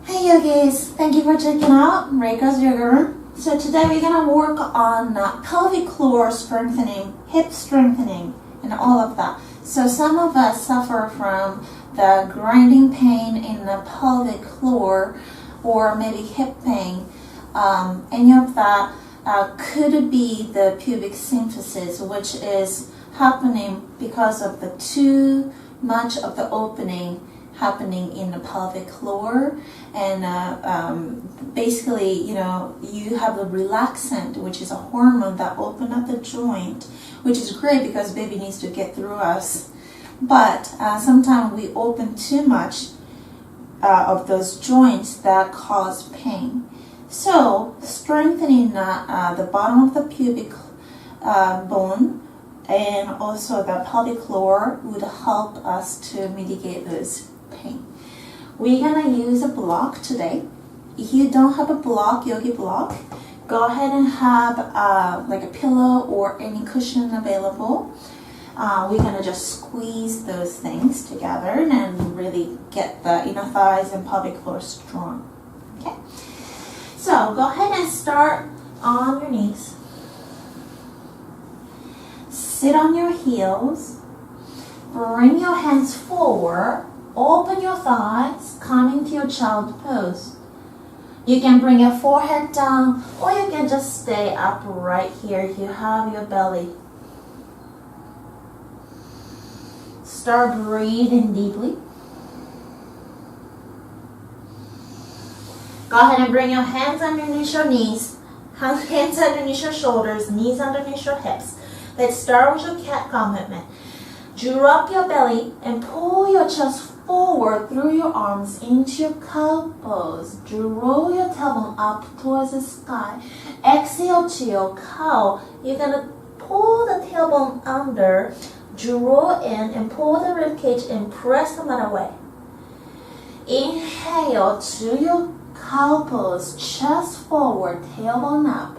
Hey yogis, thank you for checking out Reiko's Yoga Room. So today we're going to work on pelvic floor strengthening, hip strengthening, and all of that. So some of us suffer from the grinding pain in the pelvic floor or maybe hip pain. Any of that could be the pubic symphysis, which is happening because of the too much of the opening happening in the pelvic floor, and basically, you have a relaxant, which is a hormone that opens up the joint, which is great because baby needs to get through us. But sometimes we open too much of those joints that cause pain. So strengthening the bottom of the pubic bone and also the pelvic floor would help us to mitigate those pain. We're gonna use a block today. If you don't have a block, yogi block, go ahead and have like a pillow or any cushion available. We're gonna just squeeze those things together and really get the inner thighs and pelvic floor strong. Okay, so go ahead and start on your knees. Sit on your heels. Bring your hands forward. Open your thighs, come into your child pose. You can bring your forehead down, or you can just stay up right here. You have your belly. Start breathing deeply. Go ahead and bring your hands underneath your knees, hands underneath your shoulders, knees underneath your hips. Let's start with your cat-cow movement. Drop your belly and pull your chest forward through your arms into your cow pose. Draw your tailbone up towards the sky. Exhale to your cow. You're going to pull the tailbone under, draw in and pull the rib cage and press the mat away. Inhale to your cow pose, chest forward, tailbone up.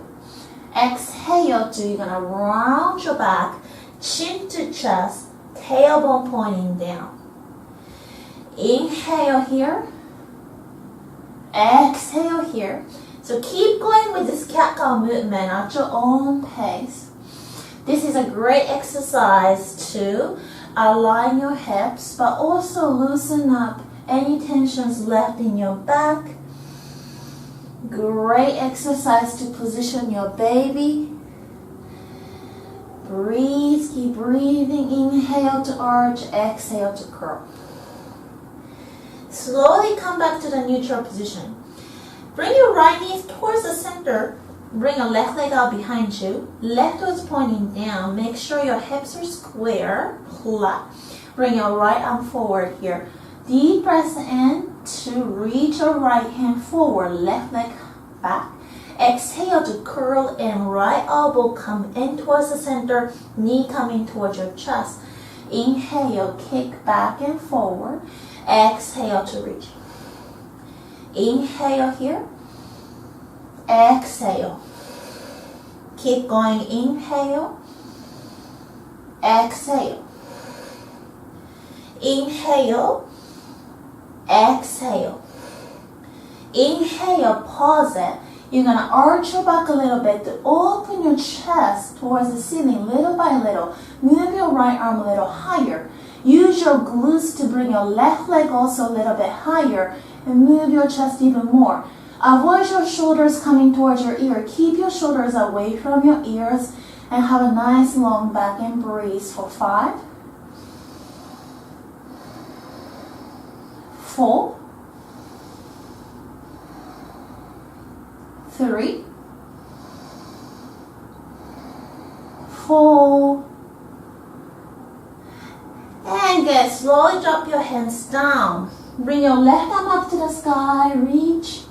Exhale to, you're going to round your back, chin to chest, tailbone pointing down. Inhale here. Exhale here. So keep going with this cat-cow movement at your own pace. This is a great exercise to align your hips, but also loosen up any tensions left in your back. Great exercise to position your baby. Breathe, keep breathing. Inhale to arch, exhale to curl. Slowly come back to the neutral position. Bring your right knee towards the center. Bring your left leg out behind you. Left toes pointing down. Make sure your hips are square, flat. Bring your right arm forward here. Deep breath in to reach your right hand forward. Left leg back. Exhale to curl in. Right elbow come in towards the center. Knee coming towards your chest. Inhale, kick back and forward. Exhale to reach. Inhale here. Exhale. Keep going. Inhale. Exhale. Inhale. Exhale. Inhale. Pause it. You're going to arch your back a little bit to open your chest towards the ceiling little by little. Move your right arm a little higher. Use your glutes to bring your left leg also a little bit higher and move your chest even more. Avoid your shoulders coming towards your ear. Keep your shoulders away from your ears and have a nice long back and breathe for 5, 4, 3, 4, and good. Slowly drop your hands down. Bring your left arm up to the sky. Reach.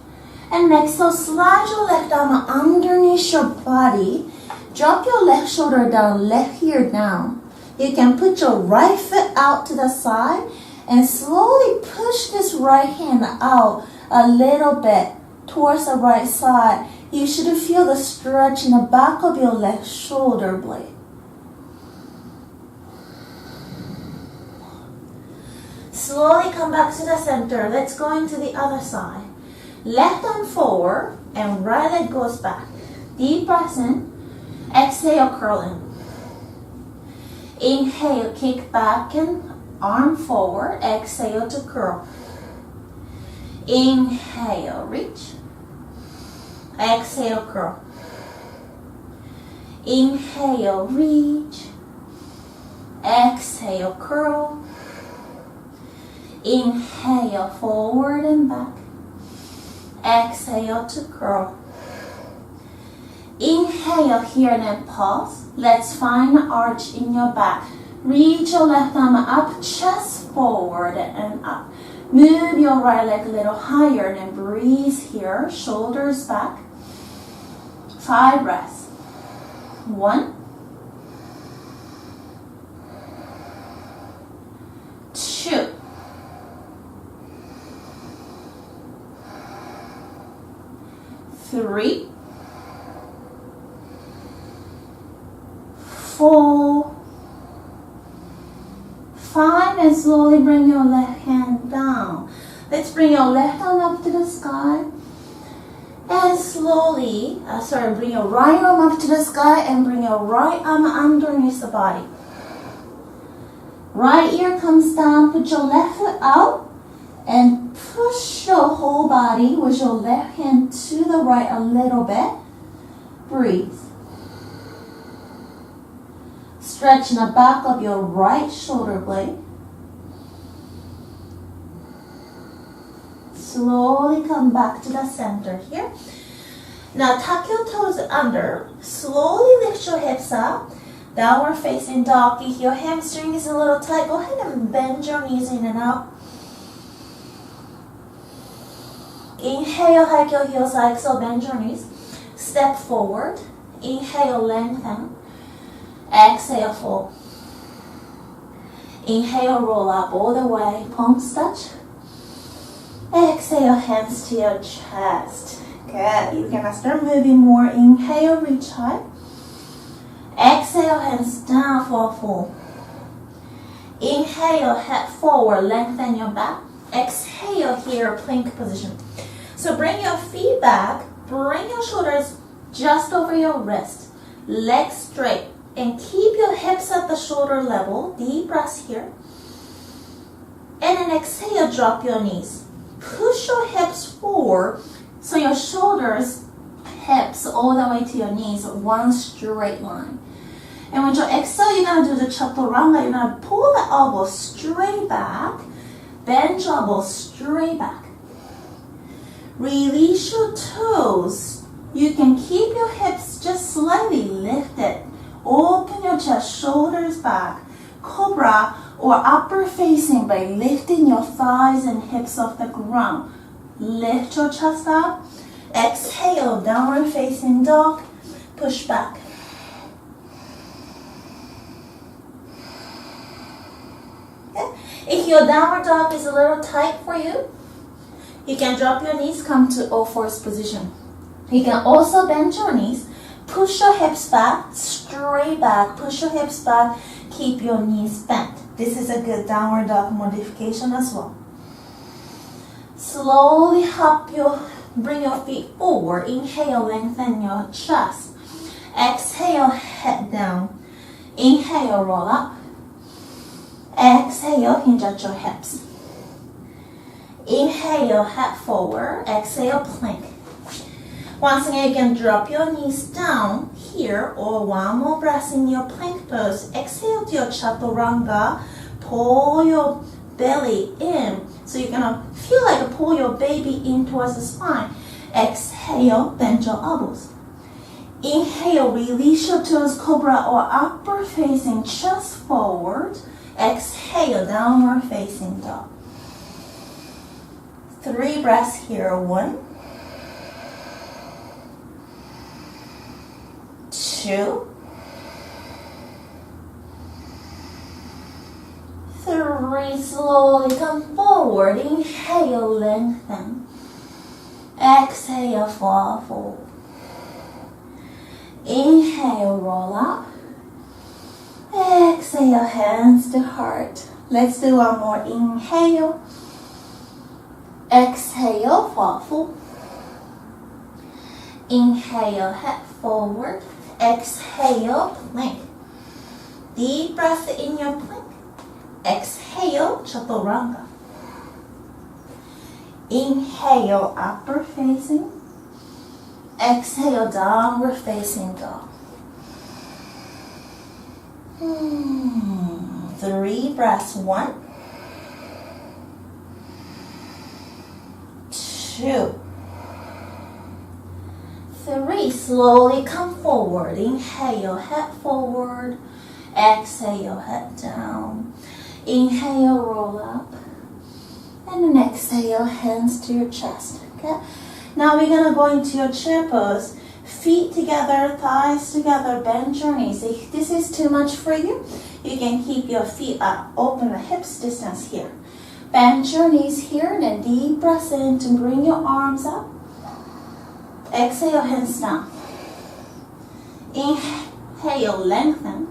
And next, so slide your left arm underneath your body. Drop your left shoulder down, left ear down. You can put your right foot out to the side and slowly push this right hand out a little bit towards the right side. You should feel the stretch in the back of your left shoulder blade. Slowly come back to the center. Let's go into the other side. Left arm forward and right leg goes back. Deep breath in. Exhale, curl in. Inhale, kick back and arm forward. Exhale to curl. Inhale, reach. Exhale, curl. Inhale, reach. Exhale, curl. Inhale, forward and back. Exhale to curl. Inhale here and then pause. Let's find an arch in your back. Reach your left arm up, chest forward and up. Move your right leg a little higher and then breathe here. Shoulders back. 5 breaths. 1, 2, 3, 4, 5, and slowly bring your left hand down. Let's bring your left arm up to the sky. And slowly, bring your right arm up to the sky and bring your right arm underneath the body. Right ear comes down, put your left foot out and push your whole body with your left hand to the right a little bit. Breathe. Stretch the back of your right shoulder blade. Slowly come back to the center here. Now tuck your toes under. Slowly lift your hips up. Downward facing dog. If your hamstring is a little tight, go ahead and bend your knees in and out. Inhale, hike your heels like so, bend your knees. Step forward. Inhale, lengthen. Exhale, fold. Inhale, roll up all the way. Palms touch. Exhale, hands to your chest. Good. You're gonna start moving more. Inhale, reach high. Exhale, hands down for a fold. Inhale, head forward, lengthen your back. Exhale here, plank position. So bring your feet back, bring your shoulders just over your wrist. Legs straight, and keep your hips at the shoulder level. Deep breaths here. And then exhale, drop your knees. Push your hips forward so your shoulders, hips all the way to your knees, one straight line. And when you exhale, you're going to do the chaturanga. You're going to pull the elbows straight back, bend your elbows straight back. Release your toes. You can keep your hips just slightly lifted. Open your chest, shoulders back. Cobra or upper facing by lifting your thighs and hips off the ground. Lift your chest up. Exhale, downward facing dog. Push back. Okay. If your downward dog is a little tight for you, you can drop your knees, come to all fours position. You can also bend your knees. Push your hips back, straight back. Push your hips back. Keep your knees bent. This is a good downward dog modification as well. Slowly bring your feet forward. Inhale, lengthen your chest. Exhale, head down. Inhale, roll up. Exhale, hinge at your hips. Inhale, head forward. Exhale, plank. Once again, you can drop your knees down here or one more breath in your plank pose. Exhale to your chaturanga. Pull your belly in. So you're going to feel like pull your baby in towards the spine. Exhale, bend your elbows. Inhale, release your toes, cobra or upper facing, chest forward. Exhale, downward facing dog. 3 breaths here. 1, 2, 3. Slowly come forward. Inhale, lengthen. Exhale, fall forward. Inhale, roll up. Exhale, hands to heart. Let's do one more. Inhale. Exhale, fall forward. Inhale, head forward. Exhale, plank. Deep breath in your plank. Exhale, chaturanga. Inhale, upward facing. Exhale, downward facing dog. 3 breaths. 1, 2, 3. Slowly come forward. Inhale, head forward. Exhale, head down. Inhale, roll up. And then exhale, hands to your chest. Okay? Now we're going to go into your chair pose. Feet together, thighs together, bend your knees. If this is too much for you, you can keep your feet up. Open the hips distance here. Bend your knees here, and then deep breath in to bring your arms up. Exhale, hands down. Inhale, lengthen.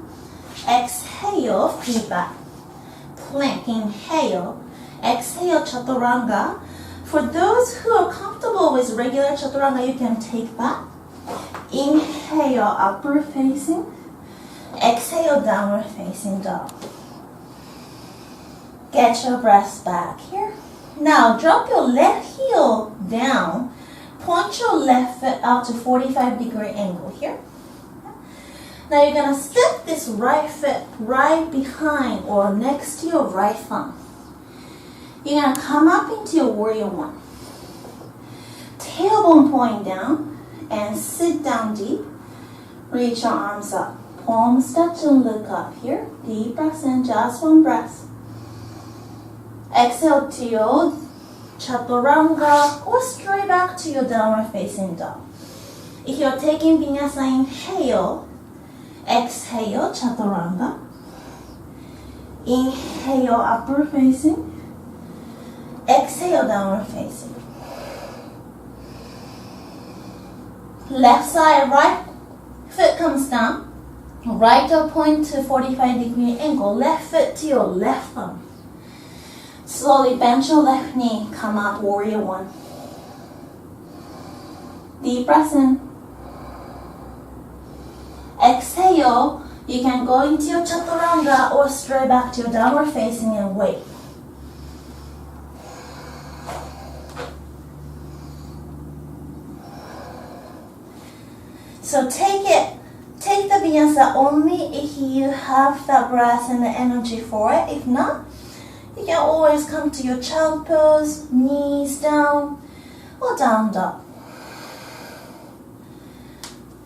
Exhale, feet back. Plank, inhale. Exhale, chaturanga. For those who are comfortable with regular chaturanga, you can take that. Inhale, upward facing. Exhale, downward facing dog. Get your breath back here. Now, drop your left heel down. Point your left foot out to 45-degree angle here. Now, you're going to step this right foot right behind or next to your right thumb. You're going to come up into your warrior one. Tailbone point down and sit down deep. Reach your arms up. Palms touch and look up here. Deep breath in, just 1 breath. Exhale to your chaturanga or straight back to your downward facing dog. If you're taking vinyasa, inhale. Exhale, chaturanga. Inhale, upward facing. Exhale, downward facing. Left side, right foot comes down. Right toe point to 45-degree angle. Left foot to your left thumb. Slowly bend your left knee. Come up, warrior one. Deep breath in. Exhale. You can go into your chaturanga or straight back to your downward facing and wait. So take the vinyasa only if you have the breath and the energy for it. If not, you can always come to your child pose, knees down, or down dog.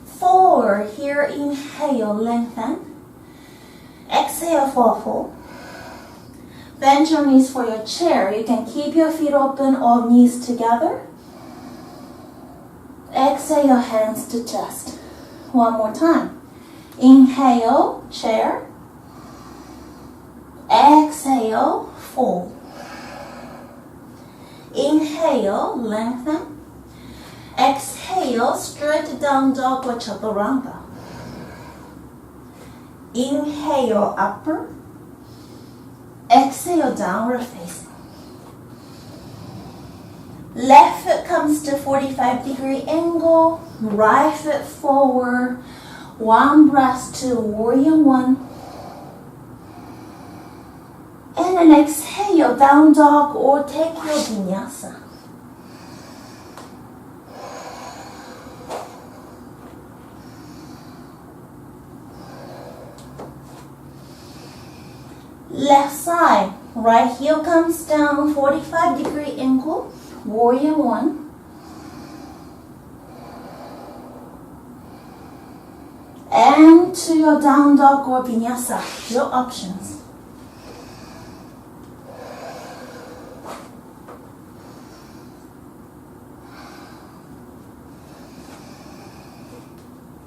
Forward here, inhale, lengthen. Exhale, fall full. Bend your knees for your chair. You can keep your feet open or knees together. Exhale, hands to chest. 1 more time. Inhale, chair. Exhale, fold. Inhale, lengthen. Exhale, straight down dog or chaturanga. Inhale, upper. Exhale, downward facing. Left foot comes to 45-degree angle. Right foot forward. 1 breath to warrior one. And then exhale, down dog or take your vinyasa. Left side, right heel comes down, 45-degree angle, warrior one. And to your down dog or vinyasa, your options.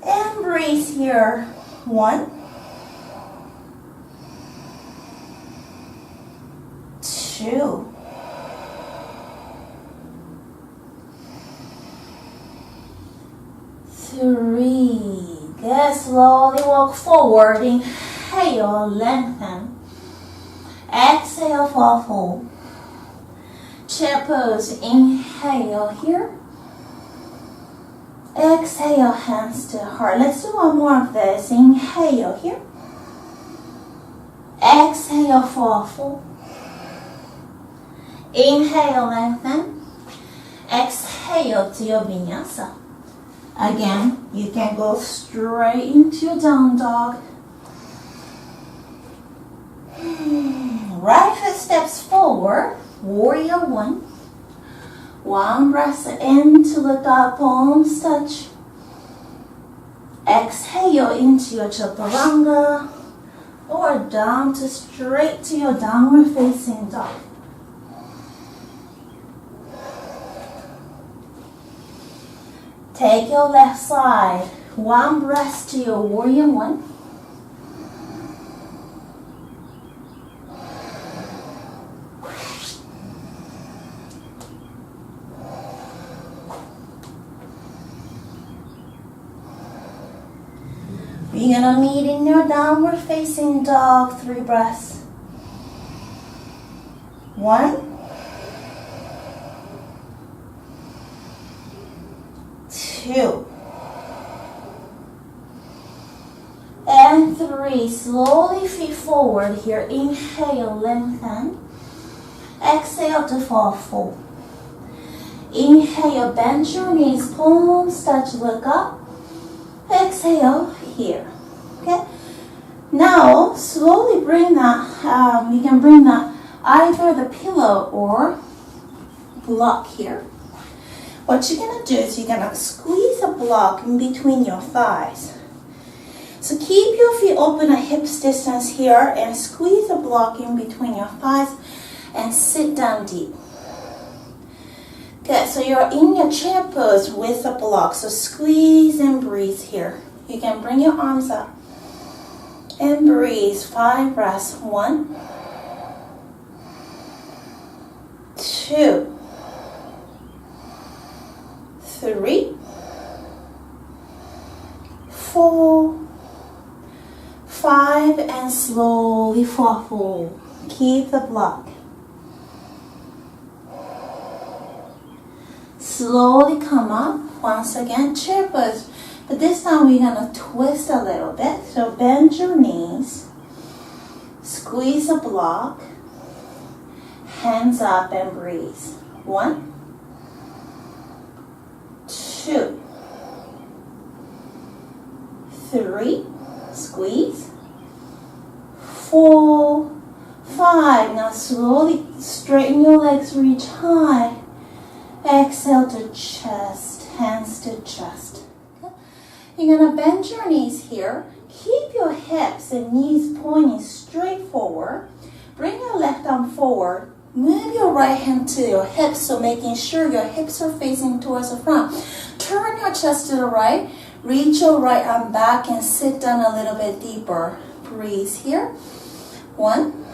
And breathe here. 1, 2, 3. Good. Slowly walk forward. Inhale, lengthen. Exhale, fall full. Chair pose. Inhale here. Exhale, hands to heart. Let's do one more of this. Inhale here. Exhale, fall full. Inhale, lengthen. Exhale to your vinyasa. Again, you can go straight into your down dog. Right foot steps forward, warrior one. One breath in to look up, palms touch. Exhale into your chaturanga or down to straight to your downward facing dog. Take your left side, one breath to your warrior one. You're gonna meet in your downward facing dog, 3 breaths. 1, 2, and 3. Slowly feet forward here. Inhale, lengthen. Exhale to fall full. Inhale, bend your knees, palms touch, look up. Exhale here. Okay. Now slowly bring that. You can bring that either the pillow or block here. What you're gonna do is you're gonna squeeze a block in between your thighs. So keep your feet open at hips distance here and squeeze a block in between your thighs and sit down deep. Good, so you're in your chair pose with a block. So squeeze and breathe here. You can bring your arms up and breathe. 5 breaths. 1, 2, 3, 4, 5, and slowly fall full. Keep the block. Slowly come up. Once again, chair pose. But this time we're going to twist a little bit. So bend your knees. Squeeze the block. Hands up and breathe. 1, 2, 3. Squeeze. 4, 5. Now slowly straighten your legs, reach high. Exhale to chest, hands to chest. Okay. You're going to bend your knees here. Keep your hips and knees pointing straight forward. Bring your left arm forward. Move your right hand to your hips, so making sure your hips are facing towards the front. Turn your chest to the right. Reach your right arm back and sit down a little bit deeper. Breathe here. 1,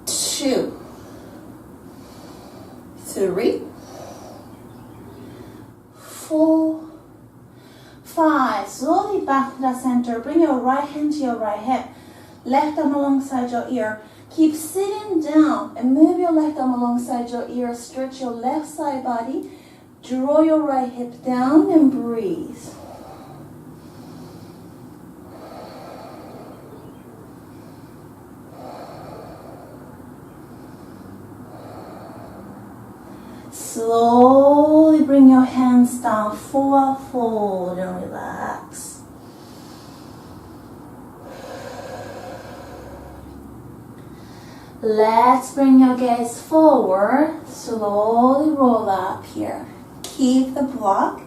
2, 3, 4, 5. Slowly back to the center. Bring your right hand to your right hip. Left arm alongside your ear. Keep sitting down and move your left arm alongside your ear. Stretch your left side body. Draw your right hip down and breathe. Slowly bring your hands down, forward fold and relax. Let's bring your gaze forward, slowly roll up here. Keep the block,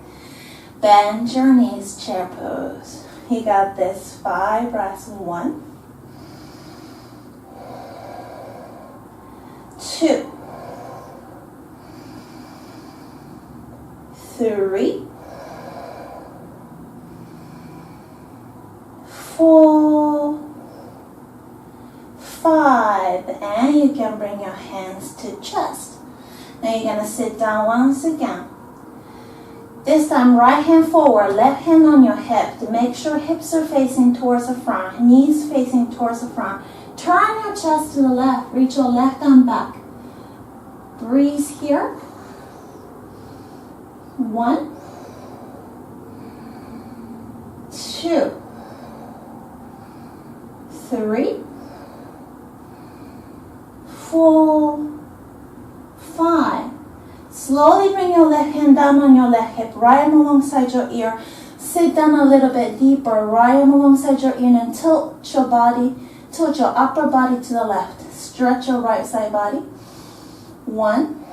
bend your knees, chair pose. You got this, 5 breaths. 1, 2, 3, 4, 5, and you can bring your hands to chest. Now you're gonna sit down once again. This time, right hand forward, left hand on your hip to make sure hips are facing towards the front, knees facing towards the front. Turn your chest to the left, reach your left arm back. Breathe here. 1, 2, 3, 4, 5. Slowly bring your left hand down on your left hip, right arm alongside your ear. Sit down a little bit deeper, right arm alongside your ear, and tilt your body, tilt your upper body to the left. Stretch your right side body. 1,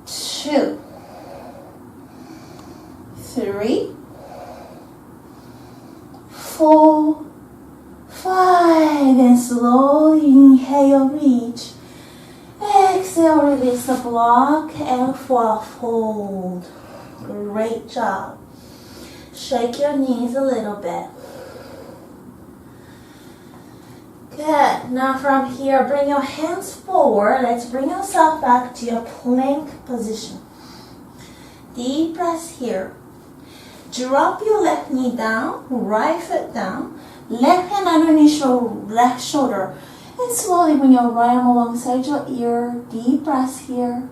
2, 3, 4, 5. And slowly inhale, reach. Exhale, release the block and fold. Great job. Shake your knees a little bit. Good. Now from here, bring your hands forward. Let's bring yourself back to your plank position. Deep breath here. Drop your left knee down, right foot down, left hand underneath your left shoulder. And slowly bring your right arm alongside your ear. Deep breath here.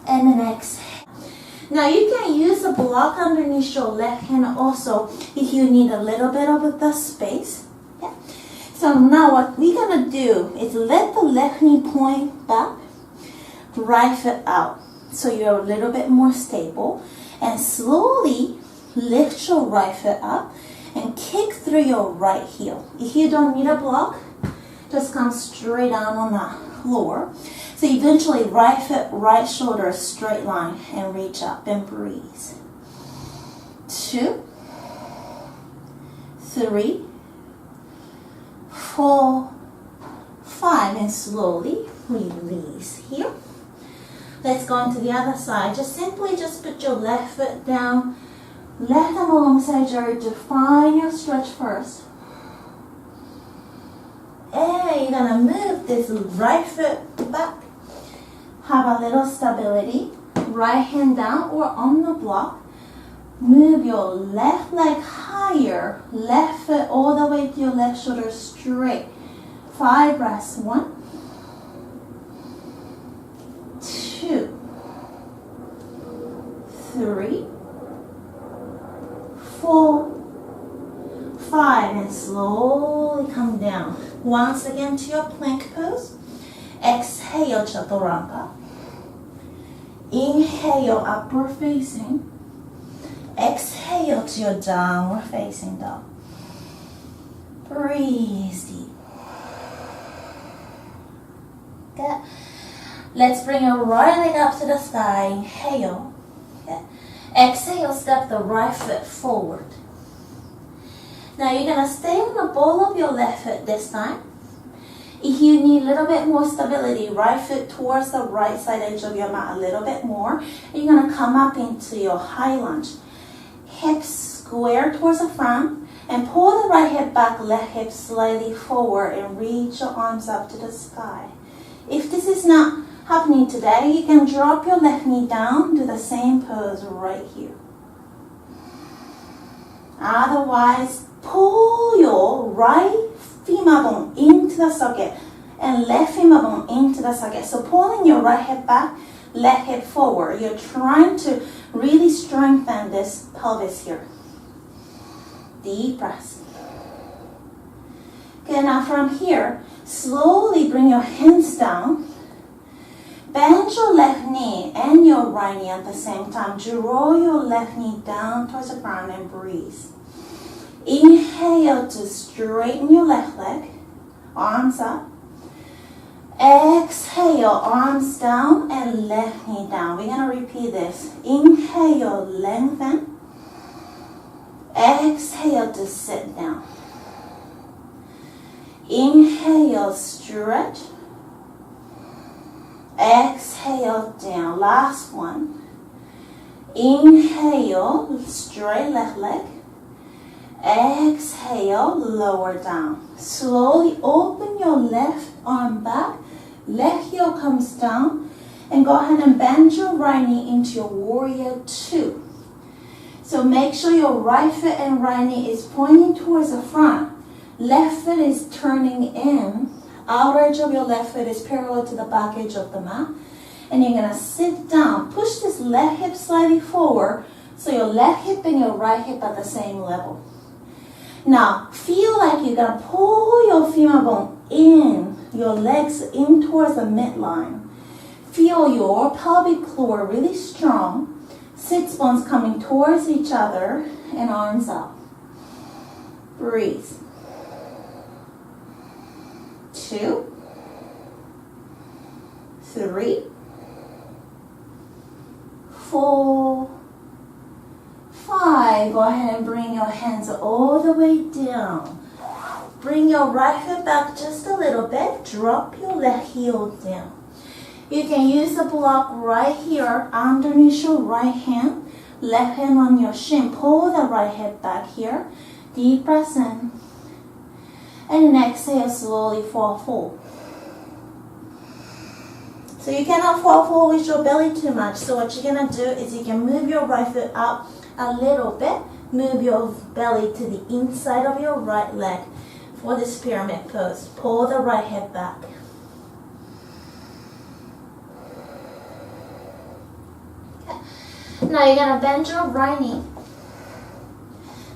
And then exhale. Now you can use the block underneath your left hand also if you need a little bit of the space. Yeah. So now what we're going to do is let the left knee point back, right foot out. So you're a little bit more stable. And slowly lift your right foot up and kick through your right heel. If you don't need a block, just come straight down on the floor. So eventually right foot, right shoulder, straight line, and reach up and breathe. 2, 3, 4, 5, and slowly release here. Let's go on to the other side. Just put your left foot down, left arm alongside your ear. Define your stretch first. And you're gonna move this right foot back. Have a little stability. Right hand down or on the block. Move your left leg higher. Left foot all the way to your left shoulder straight. 5 breaths. 1, 2, 3, 4, 5. And slowly come down. Once again to your plank pose. Exhale, chaturanga. Inhale, upward facing. Exhale to your downward facing dog. Breathe deep. Good. Let's bring your right leg up to the sky. Inhale. Good. Exhale, step the right foot forward. Now you're going to stay on the ball of your left foot this time. If you need a little bit more stability, right foot towards the right side edge of your mat a little bit more. You're going to come up into your high lunge. Hips square towards the front and pull the right hip back, left hip slightly forward and reach your arms up to the sky. If this is not happening today, you can drop your left knee down, do the same pose right here. Otherwise, pull your right femur bone into the socket and left femur bone into the socket. So pulling your right hip back, left hip forward. You're trying to really strengthen this pelvis here. Deep breath. Okay, now from here, slowly bring your hands down. Bend your left knee and your right knee at the same time. Draw your left knee down towards the ground and breathe. Inhale to straighten your left leg, arms up. Exhale, arms down and left knee down. We're going to repeat this. Inhale, lengthen. Exhale to sit down. Inhale, stretch. Exhale, down. Last one. Inhale, straight left leg. Exhale, lower down. Slowly open your left arm back. Left heel comes down. And go ahead and bend your right knee into your warrior 2. So make sure your right foot and right knee is pointing towards the front. Left foot is turning in. Outer edge of your left foot is parallel to the back edge of the mat. And you're gonna sit down. Push this left hip slightly forward so your left hip and your right hip are the same level. Now, feel like you're gonna pull your femur bone in, your legs in towards the midline. Feel your pelvic floor really strong. Sits bones coming towards each other and arms up. Breathe. 2, 3, 4, 5. Go ahead and bring your hands all the way down. Bring your right foot back just a little bit. Drop your left heel down. You can use the block right here underneath your right hand. Left hand on your shin. Pull the right hip back here. Deep breath in. And then exhale, slowly fall forward. So you cannot fall forward with your belly too much. So what you're going to do is you can move your right foot up a little bit. Move your belly to the inside of your right leg for this pyramid pose. Pull the right hip back. Okay. Now you're going to bend your right knee.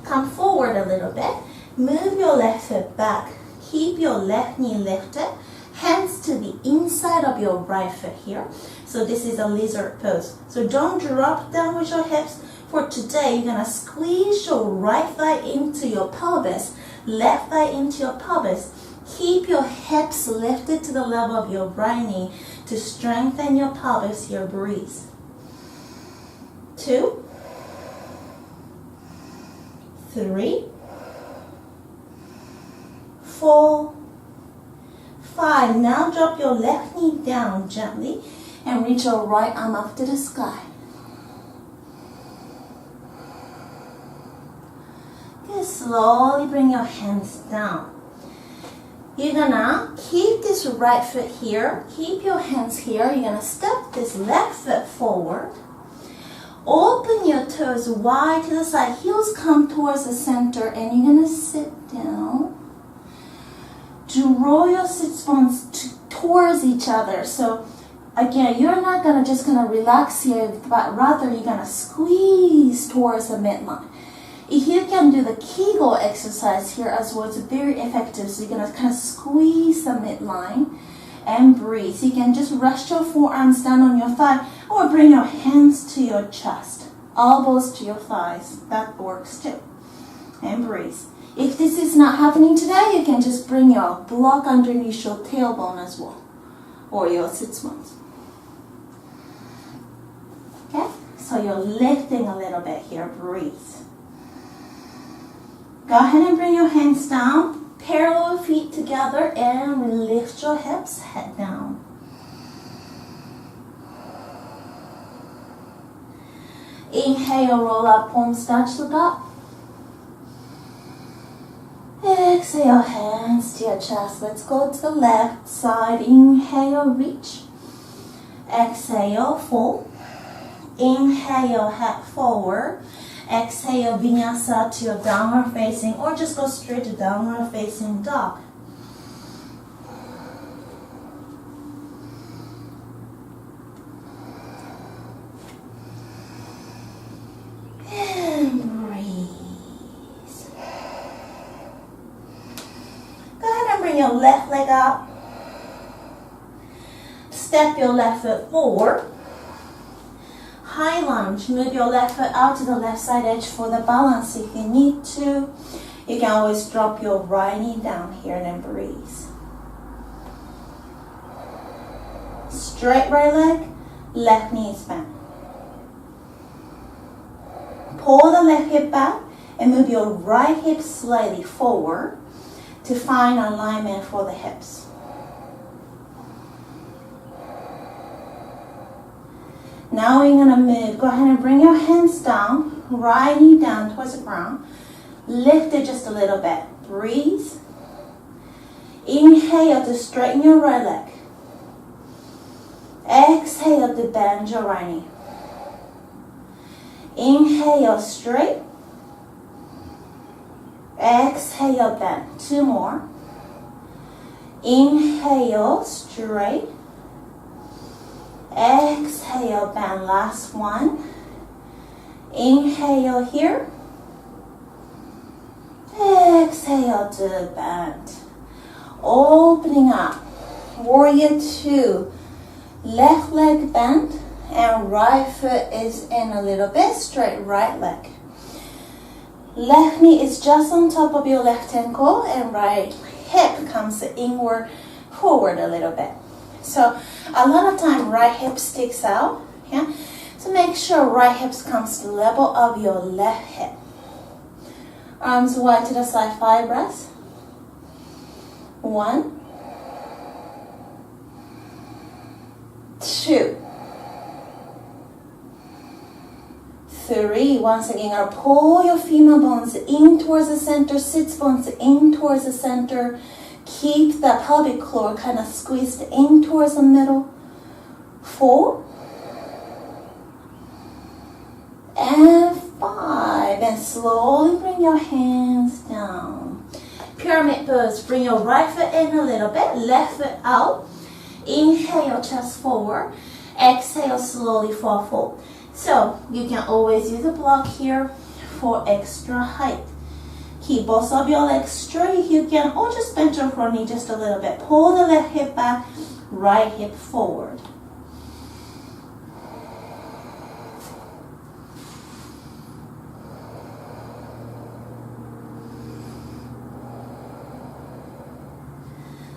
Come forward a little bit. Move your left foot back. Keep your left knee lifted. Hands to the inside of your right foot here. So this is a lizard pose. So don't drop down with your hips. For today, you're going to squeeze your right thigh into your pelvis. Left thigh into your pelvis. Keep your hips lifted to the level of your right knee to strengthen your pelvis here. Breathe. 2, 3, 4, 5. Now drop your left knee down gently and reach your right arm up to the sky. Good. Slowly bring your hands down. You're gonna keep this right foot here. Keep your hands here. You're gonna step this left foot forward. Open your toes wide to the side. Heels come towards the center and you're gonna sit down. Draw your sit bones towards each other. So again, you're not just gonna relax here, but rather you're gonna squeeze towards the midline. If you can do the Kegel exercise here as well, it's very effective. So you're gonna kind of squeeze the midline and breathe. So you can just rest your forearms down on your thigh or bring your hands to your chest, elbows to your thighs. That works too. And breathe. If this is not happening today, you can just bring your block underneath your tailbone as well, or your sit bones. Okay, so you're lifting a little bit here. Breathe. Go ahead and bring your hands down, parallel feet together, and lift your hips, head down. Inhale, roll up, palms touch the top. Exhale, hands to your chest. Let's go to the left side. Inhale, reach. Exhale, fold. Inhale, head forward. Exhale, vinyasa to your downward facing, or just go straight to downward facing dog. And breathe. Go ahead and bring your left leg up. Step your left foot forward. High lunge. Move your left foot out to the left side edge for the balance if you need to. You can always drop your right knee down here and then breathe. Straight right leg, left knee is bent. Pull the left hip back and move your right hip slightly forward to find alignment for the hips. Now we're going to move. Go ahead and bring your hands down. Right knee down towards the ground. Lift it just a little bit. Breathe. Inhale to straighten your right leg. Exhale to bend your right knee. Inhale straight. Exhale bend. 2 more. Inhale straight. Exhale exhale, bend. Last one. Inhale here. Exhale to bend. Opening up. Warrior 2. Left leg bent and right foot is in a little bit. Straight right leg. Left knee is just on top of your left ankle and right hip comes inward, forward a little bit. So a lot of time right hip sticks out. Yeah? So make sure right hip comes to the level of your left hip. Arms wide to the side, 5 breaths. 1, 2, 3. Once again, pull your femur bones in towards the center, sits bones in towards the center. Keep the pelvic floor kind of squeezed in towards the middle. 4. And 5. And slowly bring your hands down. Pyramid pose. Bring your right foot in a little bit, left foot out. Inhale, chest forward. Exhale, slowly fall forward. So you can always use a block here for extra height. Keep both of your legs straight. You can, or just bend your front knee just a little bit. Pull the left hip back, right hip forward.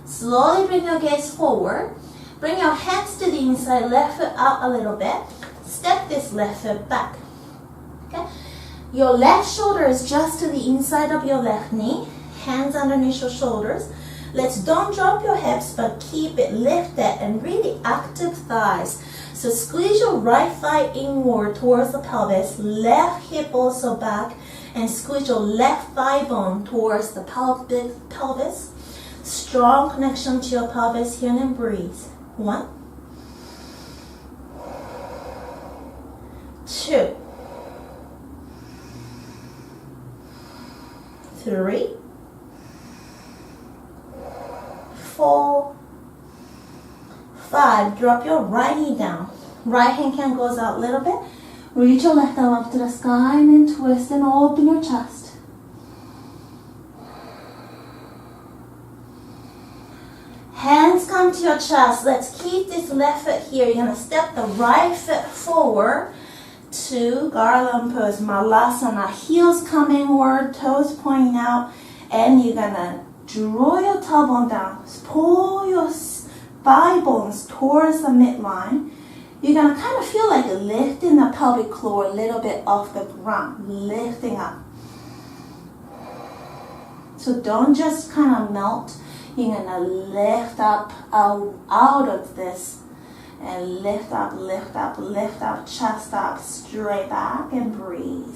Slowly bring your gaze forward. Bring your hands to the inside, left foot out a little bit. Step this left foot back. Okay? Your left shoulder is just to the inside of your left knee. Hands underneath your shoulders. Don't drop your hips, but keep it lifted and really active thighs. So squeeze your right thigh inward towards the pelvis. Left hip also back. And squeeze your left thigh bone towards the pelvis. Strong connection to your pelvis here, and breathe. 1, 2, 3, 4, 5. Drop your right knee down. Right hand can goes out a little bit. Reach your left arm up to the sky and then twist and open your chest. Hands come to your chest. Let's keep this left foot here. You're going to step the right foot forward to garland pose, Malasana. Heels come inward, toes pointing out, and you're going to draw your tailbone down. Pull your thigh bones towards the midline. You're going to kind of feel like lifting the pelvic floor a little bit off the ground, lifting up. So don't just kind of melt. You're going to lift up out of this and lift up, chest up, straight back and breathe.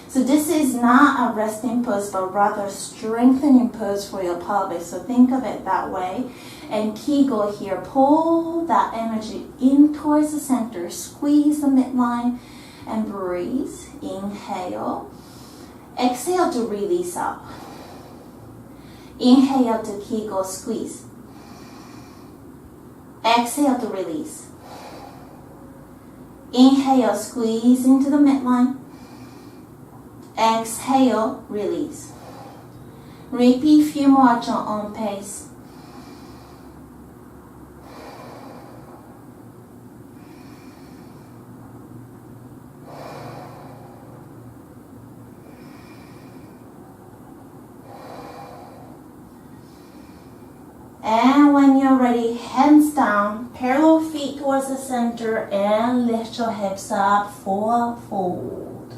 So this is not a resting pose, but rather strengthening pose for your pelvis. So think of it that way. And Kegel here, pull that energy in towards the center, squeeze the midline and breathe. Inhale. Exhale to release out. Inhale to Kegel, squeeze. Exhale to release. Inhale, squeeze into the midline. Exhale, release. Repeat a few more at your own pace. And when you're ready, hands down, parallel feet towards the center, and lift your hips up, forward fold.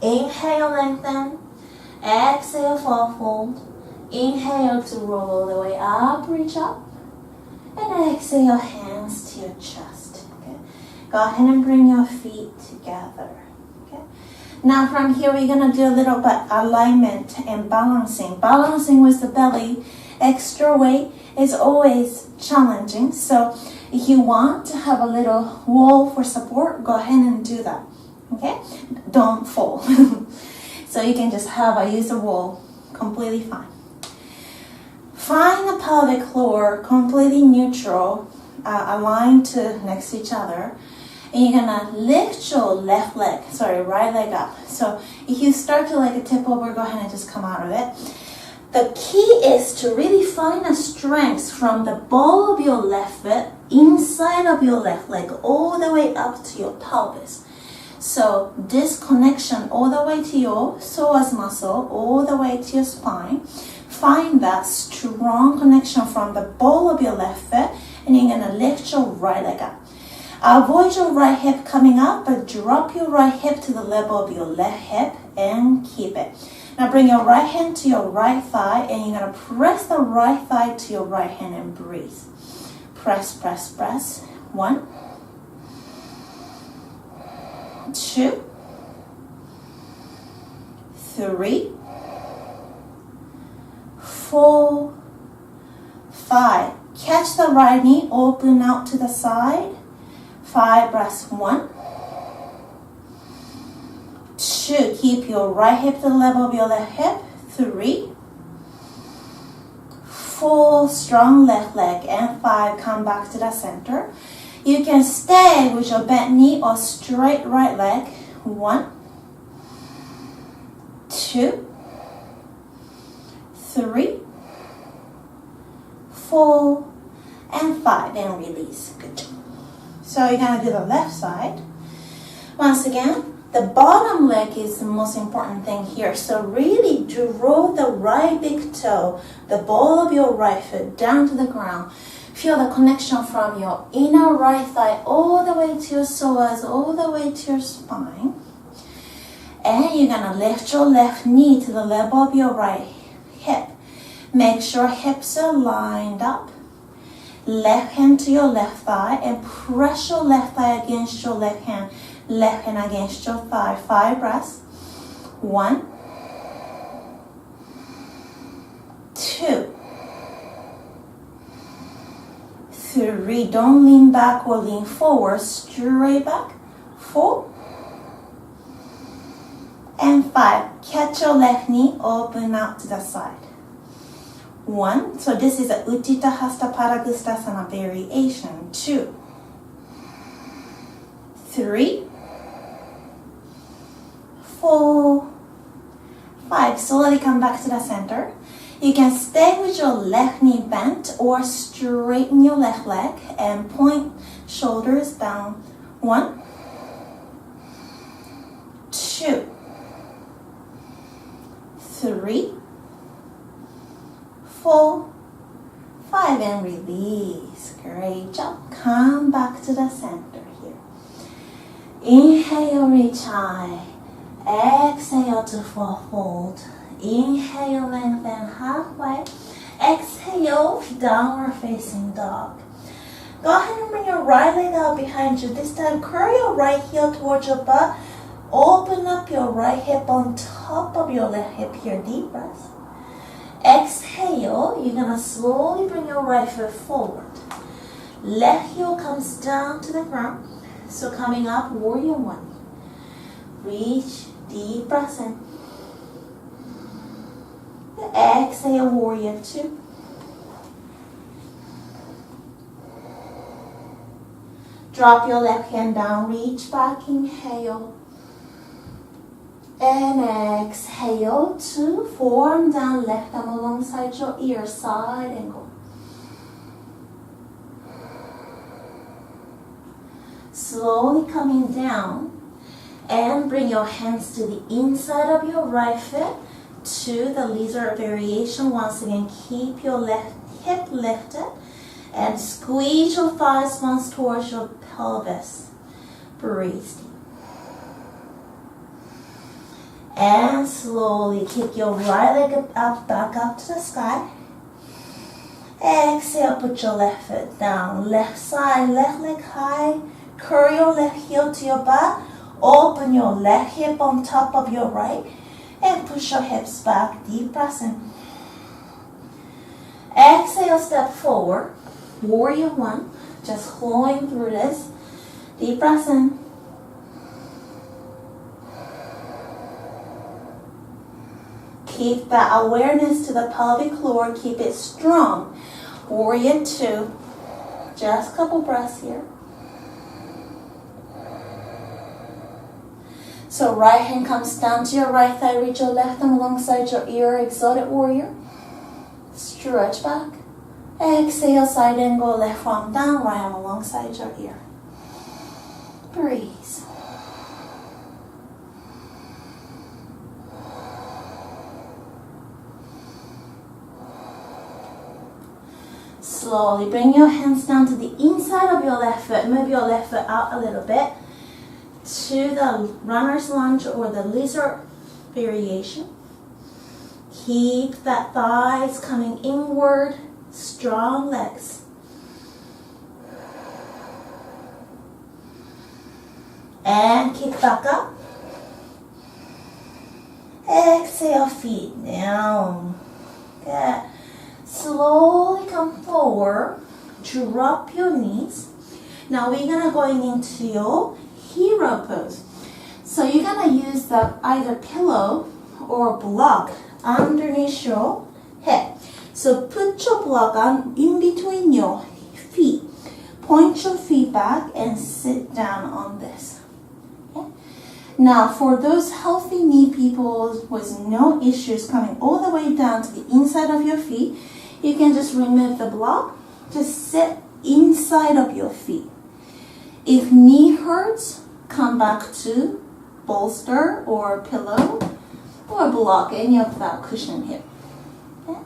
Inhale, lengthen. Exhale, forward fold. Inhale to roll the way up, reach up. And exhale, hands to your chest. Okay. Go ahead and bring your feet together. Okay. Now from here, we're going to do a little bit alignment and balancing. Balancing with the belly, extra weight is always challenging. So if you want to have a little wall for support, go ahead and do that. Okay? Don't fall. So you can just use a wall, completely fine. Find the pelvic floor completely neutral. aligned to next to each other. And you're gonna lift your right leg up. So if you start to like a tip over, go ahead and just come out of it. The key is to really find a strength from the ball of your left foot, inside of your left leg, all the way up to your pelvis. So this connection all the way to your psoas muscle, all the way to your spine. Find that strong connection from the ball of your left foot, and you're gonna lift your right leg up. Avoid your right hip coming up, but drop your right hip to the level of your left hip and keep it. Now bring your right hand to your right thigh, and you're gonna press the right thigh to your right hand and breathe. Press, press, press. 1, 2, 3, 4, 5. Catch the right knee, open out to the side. 5 breaths. 1, 2. Keep your right hip to the level of your left hip. 3, 4. Strong left leg. And 5. Come back to the center. You can stay with your bent knee or straight right leg. 1, 2, 3, 4, and 5. And release. Good job. So you're going to do the left side. Once again, the bottom leg is the most important thing here. So really draw the right big toe, the ball of your right foot down to the ground. Feel the connection from your inner right thigh all the way to your psoas, all the way to your spine. And you're going to lift your left knee to the level of your right hip. Make sure hips are lined up. Left hand to your left thigh and press your left thigh against your left hand against your thigh. 5 breaths. 1, 2, 3. Don't lean back or lean forward. Straight back. 4 and 5. Catch your left knee, open out to the side. 1. So this is a Utthita Hasta Padangusthasana variation. 2, 3, 4, 5. Slowly come back to the center. You can stay with your left knee bent or straighten your left leg and point shoulders down. 1, 2, 3, 4, 5, and release. Great job. Come back to the center here. Inhale, reach high. Exhale to full fold. Inhale, lengthen halfway. Exhale, downward facing dog. Go ahead and bring your right leg out behind you. This time, curl your right heel towards your butt. Open up your right hip on top of your left hip here. Deep breath. Exhale, you're going to slowly bring your right foot forward. Left heel comes down to the ground. So coming up, warrior 1. Reach, deep breath in. Exhale, warrior 2. Drop your left hand down, reach back, inhale. And exhale to form down, left arm alongside your ear, side angle. Slowly coming down and bring your hands to the inside of your right foot to the lizard variation. Once again, keep your left hip lifted and squeeze your thighs once towards your pelvis. Breathe. And slowly kick your right leg up, back up to the sky. Exhale, put your left foot down. Left side, left leg high. Curl your left heel to your butt. Open your left hip on top of your right. And push your hips back. Deep breath in. Exhale, step forward. Warrior 1. Just flowing through this. Deep breath in. Keep that awareness to the pelvic floor. Keep it strong. Warrior 2. Just a couple breaths here. So right hand comes down to your right thigh, reach your left arm alongside your ear, exalted warrior. Stretch back. Exhale, side angle, left arm down, right arm alongside your ear. Breathe. Slowly bring your hands down to the inside of your left foot. Move your left foot out a little bit to the runner's lunge or the lizard variation. Keep that thighs coming inward, strong legs. And kick back up. Exhale, feet down. Good. Slowly come forward, drop your knees. Now we're gonna going into your hero pose. So you're gonna use the either pillow or block underneath your head. So put your block on in between your feet. Point your feet back and sit down on this. Okay? Now for those healthy knee people with no issues coming all the way down to the inside of your feet, you can just remove the block. Just sit inside of your feet. If knee hurts, come back to bolster or pillow or block, any of that cushion here. Okay?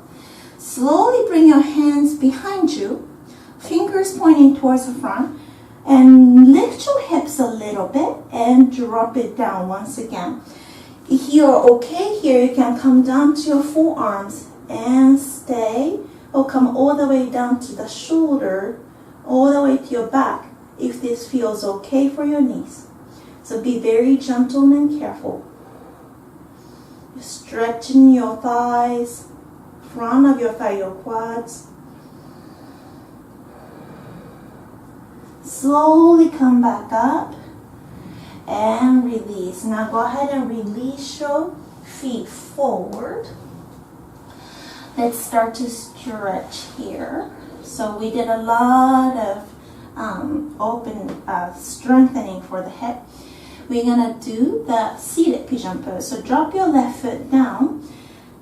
Slowly bring your hands behind you, fingers pointing towards the front, and lift your hips a little bit and drop it down once again. If you're okay here, you can come down to your forearms and stay, or come all the way down to the shoulder, all the way to your back, if this feels okay for your knees. So be very gentle and careful. You're stretching your thighs, front of your thigh, your quads. Slowly come back up and release. Now go ahead and release your feet forward. Let's start to stretch here. So we did a lot of strengthening for the hip. We're gonna do the seated pigeon pose. So drop your left foot down,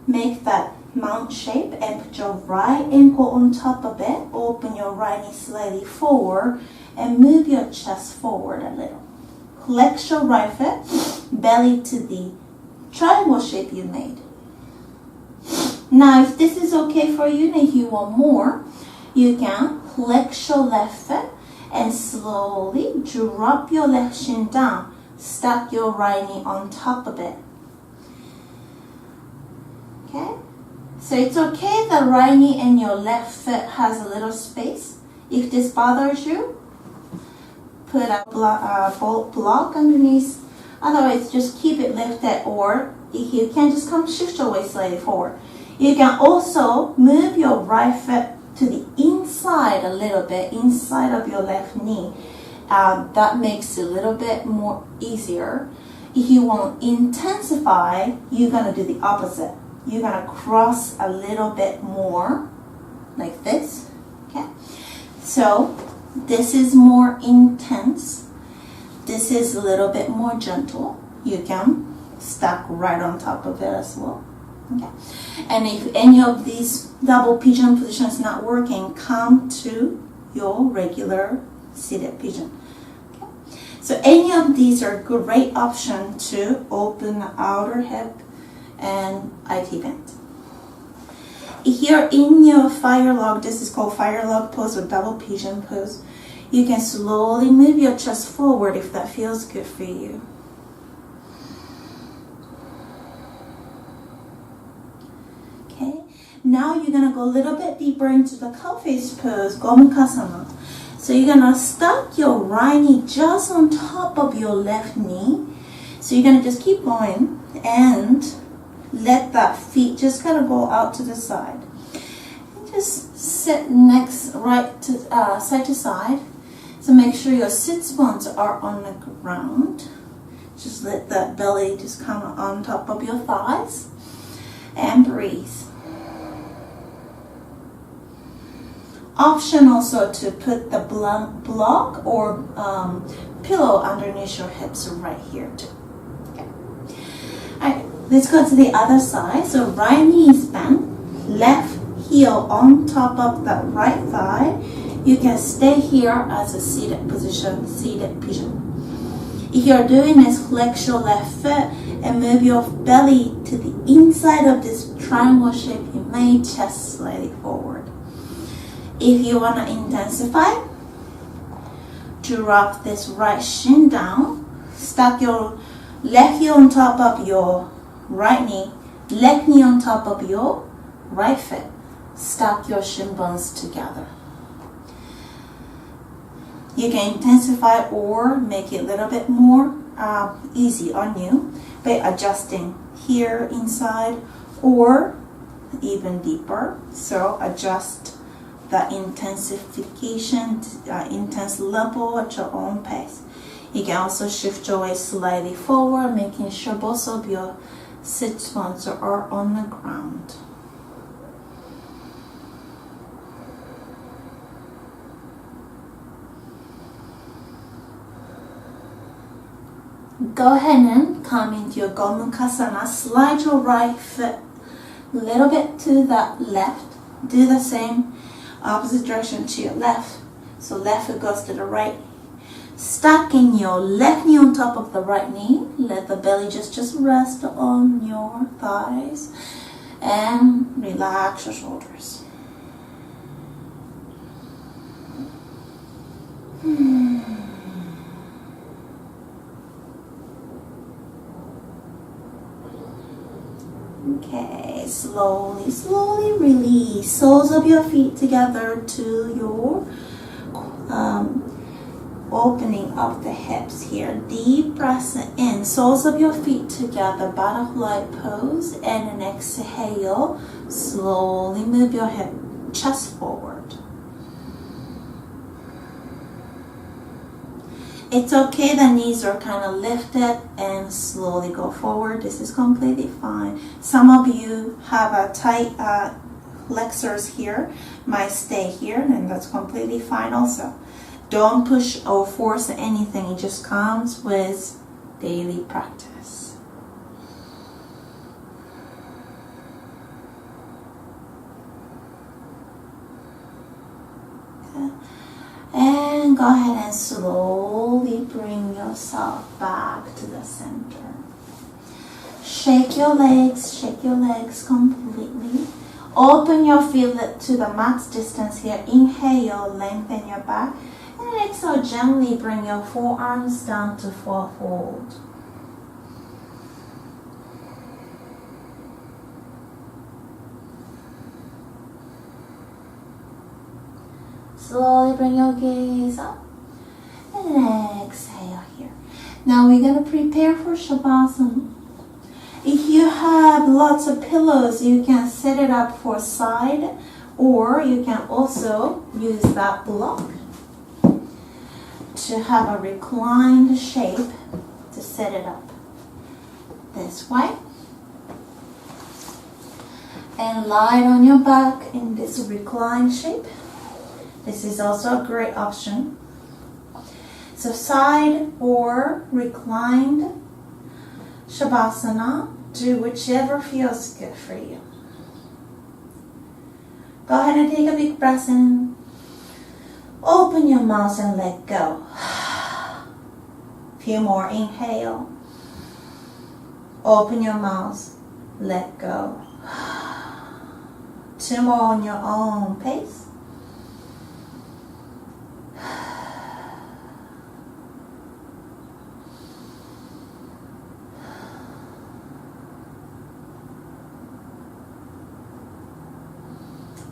make that mount shape, and put your right ankle on top of it. Open your right knee slightly forward and move your chest forward a little. Flex your right foot, belly to the triangle shape you made. Now, if this is okay for you, and if you want more, you can flex your left foot and slowly drop your left shin down. Stack your right knee on top of it. Okay? So it's okay the right knee and your left foot has a little space. If this bothers you, put a block underneath. Otherwise, just keep it lifted, or if you can, just come shift your weight slightly forward. You can also move your right foot to the inside a little bit, inside of your left knee. That makes it a little bit more easier. If you want to intensify, you're going to do the opposite. You're going to cross a little bit more, like this. Okay? So, this is more intense. This is a little bit more gentle. You can stack right on top of it as well. Okay. And if any of these double pigeon positions not working, come to your regular seated pigeon. Okay. So any of these are great option to open the outer hip and IT bend. If you're in your fire log, this is called fire log pose or double pigeon pose, you can slowly move your chest forward if that feels good for you. Okay, now you're going to go a little bit deeper into the cow face pose, Gomukhasana. So you're going to stack your right knee just on top of your left knee. So you're going to just keep going and let that feet just kind of go out to the side. And just sit next, side to side. So make sure your sit bones are on the ground. Just let that belly just come on top of your thighs. And breathe. Option also to put the block or pillow underneath your hips right here too. Okay. Alright, let's go to the other side. So right knee is bent, left heel on top of the right thigh. You can stay here as a seated position, If you're doing this, flex your left foot and move your belly to the inside of this triangle shape. You may chest slightly forward. If you want to intensify, drop this right shin down, stack your left heel on top of your right knee, left knee on top of your right foot. Stack your shin bones together. You can intensify or make it a little bit more easy on you by adjusting here inside or even deeper. So adjust the intensification, intense level at your own pace. You can also shift your weight slightly forward, making sure both of your sit bones are on the ground. Go ahead and come into your Gomukhasana. Slide your right foot a little bit to the left. Do the same opposite direction to your left. So left foot goes to the right. Stacking your left knee on top of the right knee. Let the belly just rest on your thighs. And relax your shoulders. Okay, slowly release soles of your feet together to your opening of the hips here. Deep breath in, soles of your feet together, butterfly pose, and an exhale. Slowly move your hip, chest forward. It's okay, the knees are kind of lifted and slowly go forward. This is completely fine. Some of you have a tight flexors here, might stay here, and that's completely fine also. Don't push or force anything. It just comes with daily practice. Okay. And go ahead and slowly bring yourself back to the center. Shake your legs completely. Open your feet to the max distance here. Inhale, lengthen your back. And exhale, gently bring your forearms down to fold. Slowly bring your gaze up and exhale here. Now we're going to prepare for Savasana. If you have lots of pillows, you can set it up for side, or you can also use that block to have a reclined shape to set it up this way. And lie on your back in this reclined shape. This is also a great option. So side or reclined Savasana, do whichever feels good for you. Go ahead and take a big breath in. Open your mouth and let go. Few more, inhale. Open your mouth, let go. 2 more on your own pace.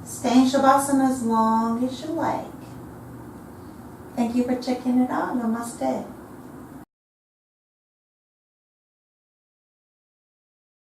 Stay in Savasana as long as you like. Thank you for checking it out. Namaste.